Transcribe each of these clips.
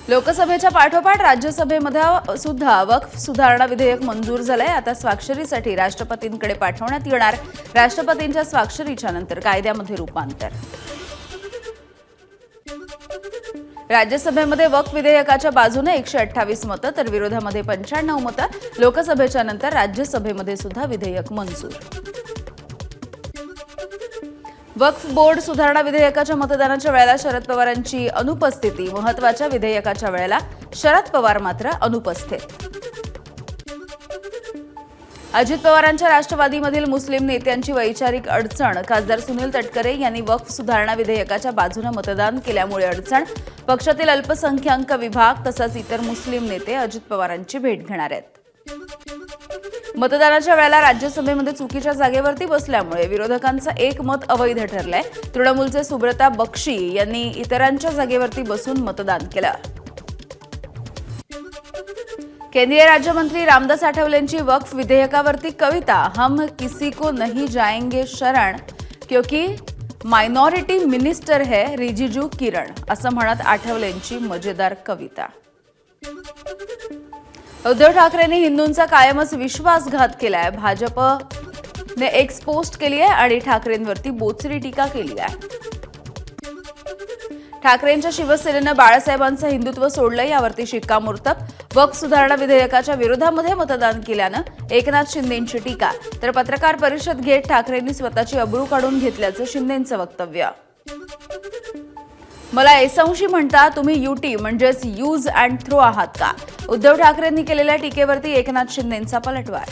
लोकसभेच्या पाठोपाठ राज्यसभेमध्ये सुद्धा वक्फ सुधारणा विधेयक मंजूर झालंय। आता स्वाक्षरीसाठी राष्ट्रपतींकडे पाठवण्यात येणार। राष्ट्रपतींच्या स्वाक्षरीच्या नंतर कायद्यामध्ये रूपांतर। राज्यसभेमध्ये वक्फ विधेयकाच्या बाजूने 128 मतं तर विरोधामध्ये 95 मतं। लोकसभेच्या नंतर राज्यसभेमध्ये सुद्धा विधेयक मंजूर। वक्फ बोर्ड सुधारणा विधेयकाच्या मतदानाच्या वेळेला शरद पवारांची अनुपस्थिती। महत्त्वाच्या विधेयकाच्या वेळेला शरद पवार मात्र अनुपस्थित। अजित पवारांच्या राष्ट्रवादीमधील मुस्लिम नेत्यांची वैचारिक अडचण। खासदार सुनील तटकरे यांनी वक्फ सुधारणा विधेयकाच्या बाजूने मतदान केल्यामुळे अडचण। पक्षातील अल्पसंख्याक विभाग तसंच इतर मुस्लिम नेते अजित पवारांची भेट घेणार आहेत। मतदानाच्या वेळेला राज्यसभेमध्ये चुकीच्या जागेवरती बसल्यामुळे विरोधकांचं एक मत अवैध ठरलंय। तृणमूलचे सुब्रता बक्षी यांनी इतरांच्या जागेवरती बसून मतदान केलं। केंद्रीय राज्यमंत्री रामदास आठवलेंची वक्फ विधेयकावरती कविता। हम किसी को नहीं जाएंगे शरण क्योंकि मायनॉरिटी मिनिस्टर है रिजिजू किरण, असं म्हणत आठवलेंची मजेदार कविता। उद्धव ठाकरेंनी हिंदूंचा कायमच विश्वासघात केलाय। भाजपने एक्स पोस्ट केली आहे आणि ठाकरेंवरती बोचरी टीका केली आहे। ठाकरेंच्या शिवसेनेनं बाळासाहेबांचं हिंदुत्व सोडलं यावरती शिक्कामोर्तब। वक्फ सुधारणा विधेयकाच्या विरोधामध्ये मतदान केल्यानं एकनाथ शिंदेंची टीका तर पत्रकार परिषद घेत ठाकरेंनी स्वतःची अब्रू काढून घेतल्याचं शिंदेंचं वक्तव्य। मला एसंशी म्हणता, तुम्ही युटी म्हणजेच यूज अँड थ्रो आहात का? उद्धव ठाकरेंनी केलेल्या टीकेवरती एकनाथ शिंदेंचा पलटवार।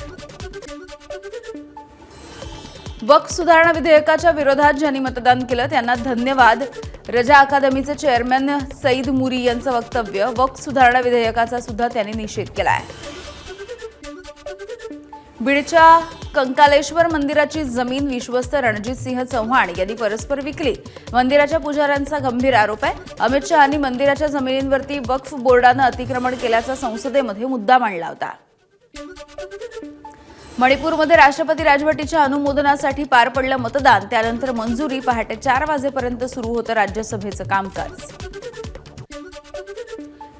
वक्फ सुधारणा विधेयकाच्या विरोधात ज्यांनी मतदान केलं त्यांना धन्यवाद। रजा अकादमीचे चेअरमन सईद मुरी यांचं वक्तव्य। वक्फ सुधारणा विधेयकाचा सुद्धा त्यांनी निषेध केलाय। बीडच्या कंकालेश्वर मंदिराची जमीन विश्वस्त रणजित सिंह चव्हाण यांनी परस्पर विकली। मंदिराच्या पुजाऱ्यांचा गंभीर आरोप आहे। अमित शहांनी मंदिराच्या जमिनींवरती वक्फ बोर्डानं अतिक्रमण केल्याचा संसदेमध्ये मुद्दा मांडला होता। मणिपूरमध्ये राष्ट्रपती राजवटीच्या अनुमोदनासाठी पार पडलं मतदान। त्यानंतर मंजुरी। पहाटे 4 वाजेपर्यंत सुरू होतं राज्यसभेचं कामकाज।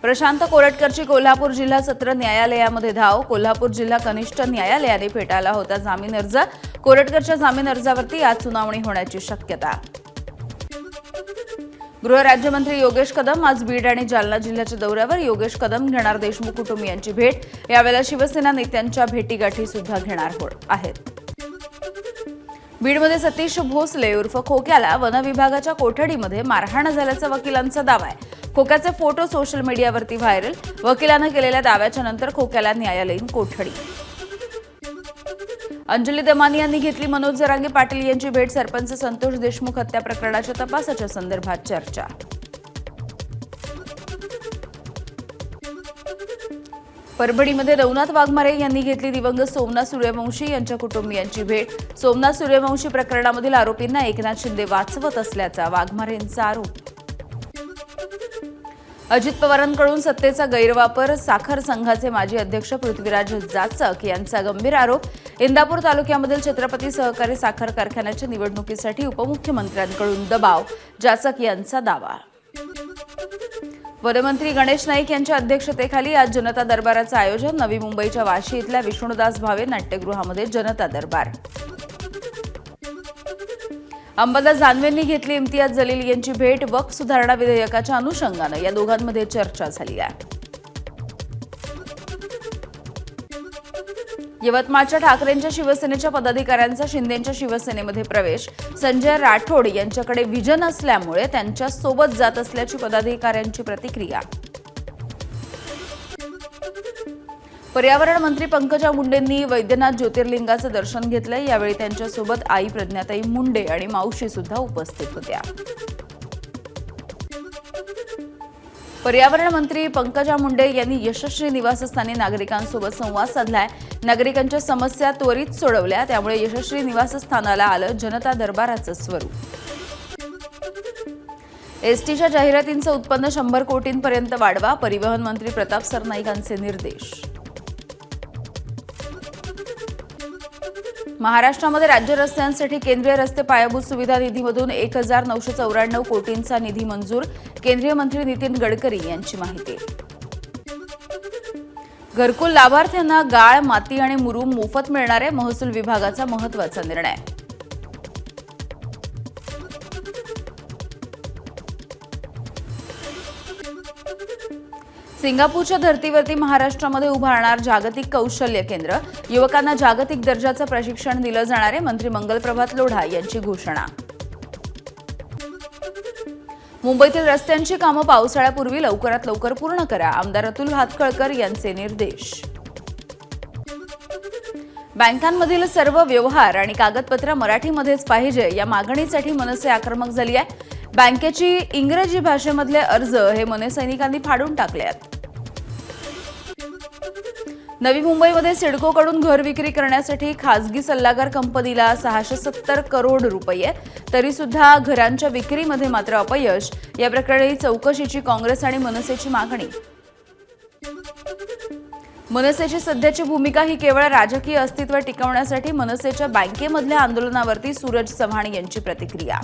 प्रशांत कोरटकरची कोल्हापूर जिल्हा सत्र न्यायालयामध्ये धाव। कोल्हापूर जिल्हा कनिष्ठ न्यायालयाने फेटाळला होता जामीन अर्ज। कोरटकरच्या जामीन अर्जावरती आज सुनावणी होण्याची शक्यता। गृहराज्यमंत्री योगेश कदम आज बीड आणि जालना जिल्ह्याच्या दौऱ्यावर। योगेश कदम घेणार देशमुख कुटुंबियांची भेट। यावेळेला शिवसेना नेत्यांच्या भेटीगाठी सुद्धा घेणार आहेत। बीडमध्ये सतीश भोसले उर्फ खोक्याला वनविभागाच्या कोठडीमध्ये मारहाण झाल्याचा वकिलांचा दावा आहे। खोक्याचे फोटो सोशल मीडियावरती व्हायरल। वकिलांना केलेल्या दाव्याच्या नंतर खोक्याला न्यायालयीन कोठडी। अंजली दमानी यांनी घेतली मनोज जरांगे पाटील यांची भेट। सरपंच संतोष देशमुख हत्या प्रकरणाच्या तपासाच्या संदर्भात चर्चा। परभणीमध्ये नवनाथ वाघमारे यांनी घेतली दिवंगत सोमनाथ सूर्यवंशी यांच्या कुटुंबियांची भेट। सोमनाथ सूर्यवंशी प्रकरणामधील आरोपींना एकनाथ शिंदे वाचवत असल्याचा वाघमारेंचा आरोप। अजित पवारांकडून सत्तेचा गैरवापर। साखर संघाचे माजी अध्यक्ष पृथ्वीराज जाचक यांचा गंभीर आरोप। इंदापूर तालुक्यामधील छत्रपती सहकारी साखर कारखान्याच्या निवडणुकीसाठी उपमुख्यमंत्र्यांकडून दबाव। जाचक यांचा दावा। वनमंत्री गणेश नाईक यांच्या अध्यक्षतेखाली आज जनता दरबाराचं आयोजन। नवी मुंबईच्या वाशी इथल्या विष्णुदास भावे नाट्यगृहामध्ये जनता दरबार। अंबादास दानवेंनी घेतली इम्तियाज जलील यांची भेट। वक्फ सुधारणा विधेयकाच्या अनुषंगानं या दोघांमध्ये चर्चा झाली आहे। यवतमाळच्या ठाकरेंच्या शिवसेनेच्या पदाधिकाऱ्यांचा शिंदेंच्या शिवसेनेमध्ये प्रवेश। संजय राठोड यांच्याकडे व्हिजन असल्यामुळे त्यांच्या सोबत जात असल्याची पदाधिकाऱ्यांची प्रतिक्रिया। पर्यावरण मंत्री पंकजा मुंडेंनी वैद्यनाथ ज्योतिर्लिंगाचं दर्शन घेतलंय। यावेळी त्यांच्यासोबत आई प्रज्ञाताई मुंडे आणि मावशी सुद्धा उपस्थित होत्या। पर्यावरण मंत्री पंकजा मुंडे यांनी यशस्वी निवासस्थानी नागरिकांसोबत संवाद साधलाय। नागरिकांच्या समस्या त्वरित सोडवल्या, त्यामुळे यशस्वी निवासस्थानाला आलं जनता दरबाराचं स्वरूप। एसटीच्या जाहिरातींचं उत्पन्न 100 कोटींपर्यंत वाढवा। परिवहन मंत्री प्रताप सरनाईकांचे निर्देश। महाराष्ट्रामध्ये राज्य रस्त्यांसाठी केंद्रीय रस्ते पायाभूत सुविधा निधीमधून 1994 कोटींचा निधी मंजूर. केंद्रीय मंत्री नितीन गडकरी यांची माहिती. घरकुल लाभार्थ्यांना गाळ, माती आणि मुरूम मोफत मिळणार आहे. महसूल विभागाचा महत्त्वाचा निर्णय. सिंगापूरच्या धर्तीवरती महाराष्ट्रामध्ये उभारणार जागतिक कौशल्य केंद्र. युवकांना जागतिक दर्जाचं प्रशिक्षण दिलं जाणार आहे. मंत्री मंगलप्रभात लोढा यांची घोषणा. मुंबईतील रस्त्यांची कामं पावसाळ्यापूर्वी लवकरात लवकर पूर्ण करा. आमदार अतुल भातखळकर यांचे निर्देश. बँकांमधील सर्व व्यवहार आणि कागदपत्र मराठीमध्येच पाहिजे या मागणीसाठी मनसे आक्रमक झाली आहे. बँकेची इंग्रजी भाषेमधले अर्ज हे मनसैनिकांनी फाडून टाकले आहेत. नवी मुंबईमध्ये सिडकोकडून घर विक्री करण्यासाठी खासगी सल्लागार कंपनीला 670 करोड रुपये. तरी सुद्धा घरांच्या विक्रीमध्ये मात्र अपयश. या प्रकरणी चौकशीची काँग्रेस आणि मनसेची मागणी. मनसेची सध्याची भूमिका ही केवळ राजकीय अस्तित्व टिकवण्यासाठी. मनसेच्या बँकेमधल्या आंदोलनावरती सूरज चव्हाण यांची प्रतिक्रिया.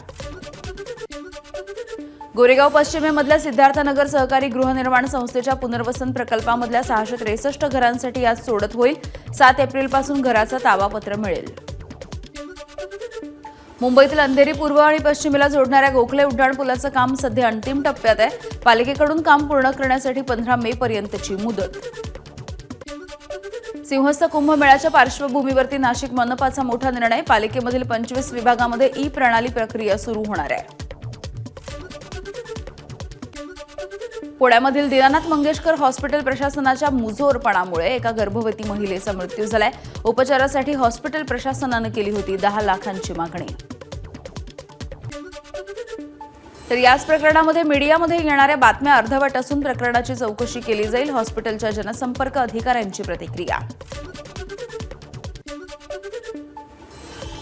गोरेगाव पश्चिमेमधल्या सिद्धार्थनगर सहकारी गृहनिर्माण संस्थेच्या पुनर्वसन प्रकल्पामधल्या 663 घरांसाठी आज सोडत होईल. 7 एप्रिलपासून घराचा ताबापत्र मिळेल. मुंबईतील अंधेरी पूर्व आणि पश्चिमेला जोडणाऱ्या गोखले उड्डाणपुलाचं काम सध्या अंतिम टप्प्यात आहे. पालिकेकडून काम पूर्ण करण्यासाठी 15 मे पर्यंतची मुदत. सिंहस्थ कुंभमेळ्याच्या पार्श्वभूमीवरती नाशिक मनपाचा मोठा निर्णय. पालिकेमधील 25 विभागामध्ये ई प्रणाली प्रक्रिया सुरू होणार आहे. पुण्यामधील दीनानाथ मंगेशकर हॉस्पिटल प्रशासनाच्या मुजोरपणामुळे एका गर्भवती महिलेचा मृत्यू झालाय. उपचारासाठी हॉस्पिटल प्रशासनानं केली होती 10 लाखांची मागणी. तर याच प्रकरणामध्ये मीडियामध्ये येणाऱ्या बातम्या अर्धवट असून प्रकरणाची चौकशी केली जाईल. हॉस्पिटलच्या जनसंपर्क अधिकाऱ्यांची प्रतिक्रिया.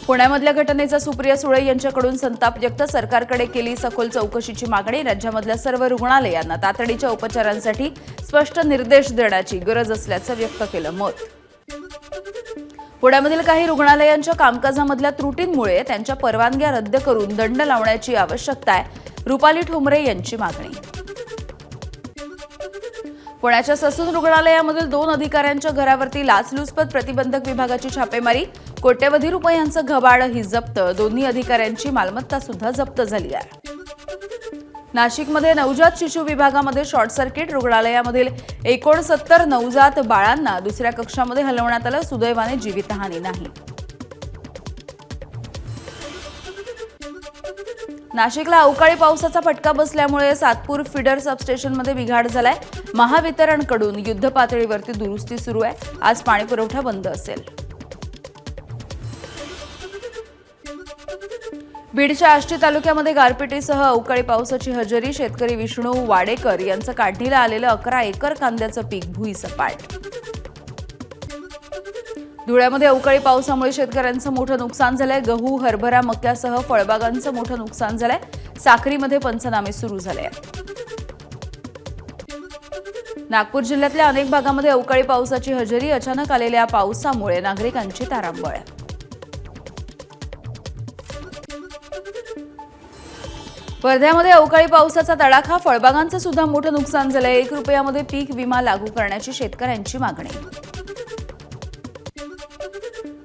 पुण्यामधल्या घटनेचा सुप्रिया सुळे यांच्याकडून संताप व्यक्त. सरकारकडे केली सखोल चौकशीची मागणी. राज्यामधल्या सर्व रुग्णालयांना तातडीच्या उपचारांसाठी स्पष्ट निर्देश देण्याची गरज असल्याचं व्यक्त केलं मत. पुण्यामधील काही रुग्णालयांच्या कामकाजामधल्या त्रुटींमुळे त्यांच्या परवानग्या रद्द करून दंड लावण्याची आवश्यकता आहे. रुपाली ठोंबरे यांची मागणी. पुण्याच्या ससून रुग्णालयामधील 2 अधिकाऱ्यांच्या घरावरती लाचलुचपत प्रतिबंधक विभागाची छापेमारी. कोट्यवधी रुपयांचं घबाड ही जप्त. दोन्ही अधिकाऱ्यांची मालमत्ता सुद्धा जप्त झाली आहे. नाशिकमध्ये नवजात शिशु विभागामध्ये शॉर्ट सर्किट. रुग्णालयामधील 69 नवजात बाळांना दुसऱ्या कक्षामध्ये हलवण्यात आलं. सुदैवाने जीवितहानी नाही. नाशिकला अवकाळी पावसाचा फटका बसल्यामुळे सातपूर फिडर सबस्टेशनमध्ये बिघाड झालाय. महावितरणकडून युद्धपातळीवरती दुरुस्ती सुरू आहे. आज पाणीपुरवठा बंद असेल. बीडच्या आष्टी तालुक्यामध्ये गारपिटीसह अवकाळी पावसाची हजेरी. शेतकरी विष्णू वाडेकर यांचं काढणीला आलेलं 11 एकर कांद्याचं पीक भुईसपाट. धुळ्यामध्ये अवकाळी पावसामुळे शेतकऱ्यांचं मोठं नुकसान झालंय. गहू, हरभरा, मक्यासह फळबागांचं मोठं नुकसान झालंय. साखरीमध्ये पंचनामे सुरू झाले. नागपूर जिल्ह्यातल्या अनेक भागामध्ये अवकाळी पावसाची हजेरी. अचानक आलेल्या पावसामुळे नागरिकांची तारांबळ. वर्ध्यामध्ये अवकाळी पावसाचा तडाखा. फळबागांचं सुद्धा मोठं नुकसान झालंय. 1 रुपयामध्ये पीक विमा लागू करण्याची शेतकऱ्यांची मागणी.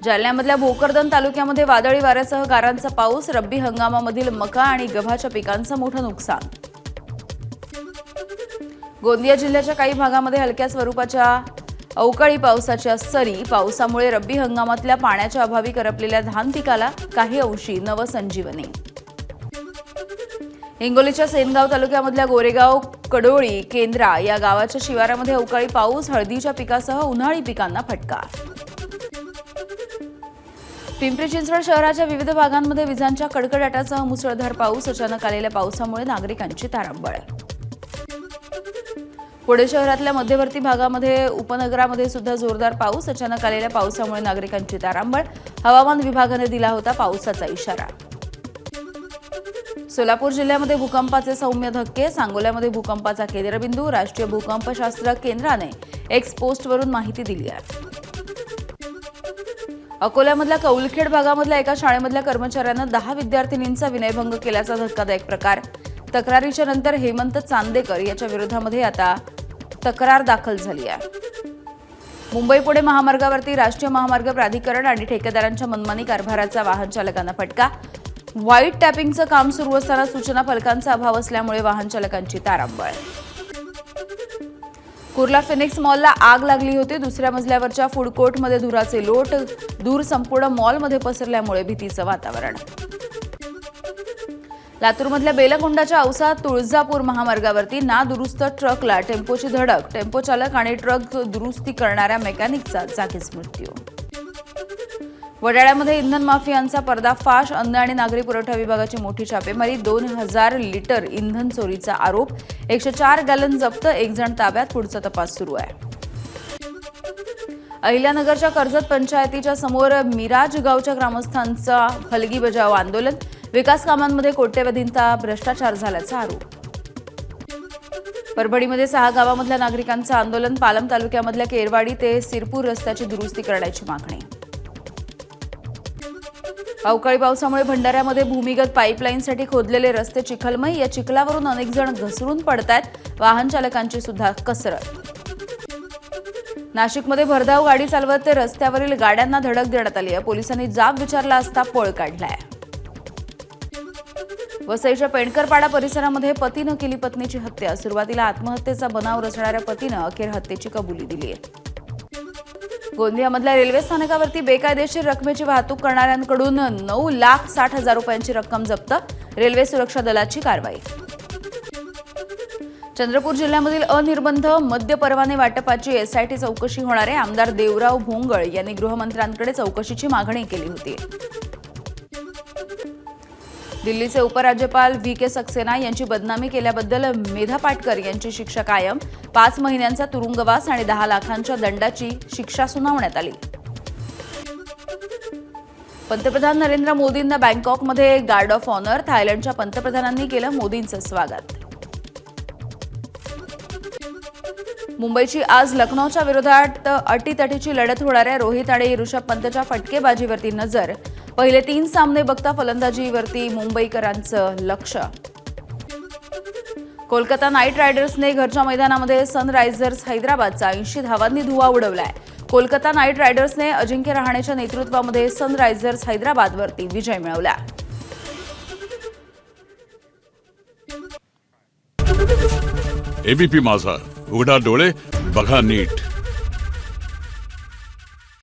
जालन्यामधल्या भोकरदन तालुक्यामध्ये वादळी वाऱ्यासह गारांचा पाऊस. रब्बी हंगामामधील मका आणि गव्हाच्या पिकांचं मोठं नुकसान. गोंदिया जिल्ह्याच्या काही भागामध्ये हलक्या स्वरूपाच्या अवकाळी पावसाच्या सरी. पावसामुळे रब्बी हंगामातल्या पाण्याच्या अभावी करपलेल्या धान पिकाला काही अंशी नवसंजीवनी. हिंगोलीच्या सेनगाव तालुक्यामधल्या गोरेगाव, कडोळी, केंद्रा या गावाच्या शिवारामध्ये अवकाळी पाऊस. हळदीच्या पिकासह उन्हाळी पिकांना फटका. पिंपरी चिंचवड शहराच्या विविध भागांमध्ये विजांच्या कडकडाटासह मुसळधार पाऊस. अचानक आलेल्या पावसामुळे नागरिकांची तारांबळ. पुणे शहरातल्या मध्यवर्ती भागामध्ये उपनगरामध्ये सुद्धा जोरदार पाऊस. अचानक आलेल्या पावसामुळे नागरिकांची तारांबळ. हवामान विभागाने दिला होता पावसाचा इशारा. सोलापूर जिल्ह्यामध्ये भूकंपाचे सौम्य धक्के. सांगोल्यामध्ये भूकंपाचा केंद्रबिंदू. राष्ट्रीय भूकंपशास्त्र केंद्राने एक्स पोस्टवरून माहिती दिली आहे. अकोल्यामधल्या कौलखेड भागामधल्या एका शाळेमधल्या कर्मचाऱ्यानं 10 विद्यार्थिनींचा विनयभंग केल्याचा धक्कादायक प्रकार. तक्रारीच्या नंतर हेमंत चांदेकर याच्या विरोधामध्ये आता तक्रार दाखल झाली आहे. मुंबई पुणे महामार्गावरती राष्ट्रीय महामार्ग प्राधिकरण आणि ठेकेदारांच्या मनमानी कारभाराचा वाहन चालकांना फटका. व्हाईट टॅपिंगचं काम सुरू असताना सूचना फलकांचा अभाव असल्यामुळे वाहन चालकांची तारांबळ. कुर्ला फिनिक्स मॉलला आग लागली होती. दुसऱ्या मजल्यावरच्या फूड कोर्टमध्ये धुराचे लोट. धूर संपूर्ण मॉलमध्ये पसरल्यामुळे भीतीचं वातावरण. लातूरमधल्या बेलकोंडाच्या औसा तुळजापूर महामार्गावरती नादुरुस्त ट्रकला टेम्पोची धडक. टेम्पो चालक आणि ट्रक दुरुस्ती करणाऱ्या मेकॅनिकचा जागीच मृत्यू. वडाळ्यामध्ये इंधन माफियांचा पर्दाफाश. अन्न आणि नागरी पुरवठा विभागाची मोठी छापेमारी. 2000 लिटर इंधन चोरीचा आरोप. 104 गॅलन जप्त. 1 जण ताब्यात. पुढचा तपास सुरू आहे. अहिल्यानगरच्या कर्जत पंचायतीच्या समोर मिराज गावच्या ग्रामस्थांचा हलगी बजाव आंदोलन. विकास कामांमध्ये कोट्यवधींचा भ्रष्टाचार झाल्याचा आरोप. परभणीमध्ये 6 गावांमधल्या नागरिकांचं आंदोलन. पालम तालुक्यामधल्या केरवाडी ते सिरपूर रस्त्याची दुरुस्ती करण्याची मागणी. अवकाळी पावसामुळे भंडाऱ्यामध्ये भूमिगत पाईपलाईनसाठी खोदलेले रस्ते चिखलमय. या चिखलावरून अनेक जण घसरून पडतायत. वाहन चालकांची सुद्धा कसरत. नाशिकमध्ये भरधाव गाडी चालवत ते रस्त्यावरील गाड्यांना धडक देण्यात आली आहे. पोलिसांनी जाब विचारला असता पळ काढलाय. वसईच्या पेंडकरपाडा परिसरामध्ये पतीनं केली पत्नीची हत्या. सुरुवातीला आत्महत्येचा बनाव रचणाऱ्या पतीनं अखेर हत्येची कबुली दिली आहे. गोंदियामधल्या रेल्वे स्थानकावरती बेकायदेशीर रकमेची वाहतूक करणाऱ्यांकडून 9,60,000 रुपयांची रक्कम जप्त. रेल्वे सुरक्षा दलाची कारवाई. चंद्रपूर जिल्ह्यामधील अनिर्बंध मद्य परवाने वाटपाची एसआयटी चौकशी होणार आहे. आमदार देवराव भोंगळ यांनी गृहमंत्र्यांकडे चौकशीची मागणी केली होती. दिल्लीचे उपराज्यपाल व्ही.के. सक्सेना यांची बदनामी केल्याबद्दल मेधा पाटकर यांची शिक्षा कायम. 5 महिन्यांचा तुरुंगवास आणि 10 लाखांच्या दंडाची शिक्षा सुनावण्यात आली. पंतप्रधान नरेंद्र मोदींना बँकॉकमध्ये गार्ड ऑफ ऑनर. थायलंडच्या पंतप्रधानांनी केलं मोदींचं स्वागत. मुंबईची आज लखनौच्या विरोधात अटीतटीची लढत होणार आहे. रोहित आणि ऋषभ पंतच्या फटकेबाजीवरती नजर. पहिले 3 सामने बघता फलंदाजीवरती मुंबईकरांचं लक्ष. कोलकाता नाईट रायडर्सने घरच्या मैदानामध्ये सनरायझर्स हैदराबादचा 80 धावांनी धुव्वा उडवलाय. कोलकाता नाईट रायडर्सने अजिंक्य रहाणेच्या नेतृत्वामध्ये सनरायझर्स हैदराबादवरती विजय मिळवला. एबीपी माझा, उघडा डोळे बघा नीट.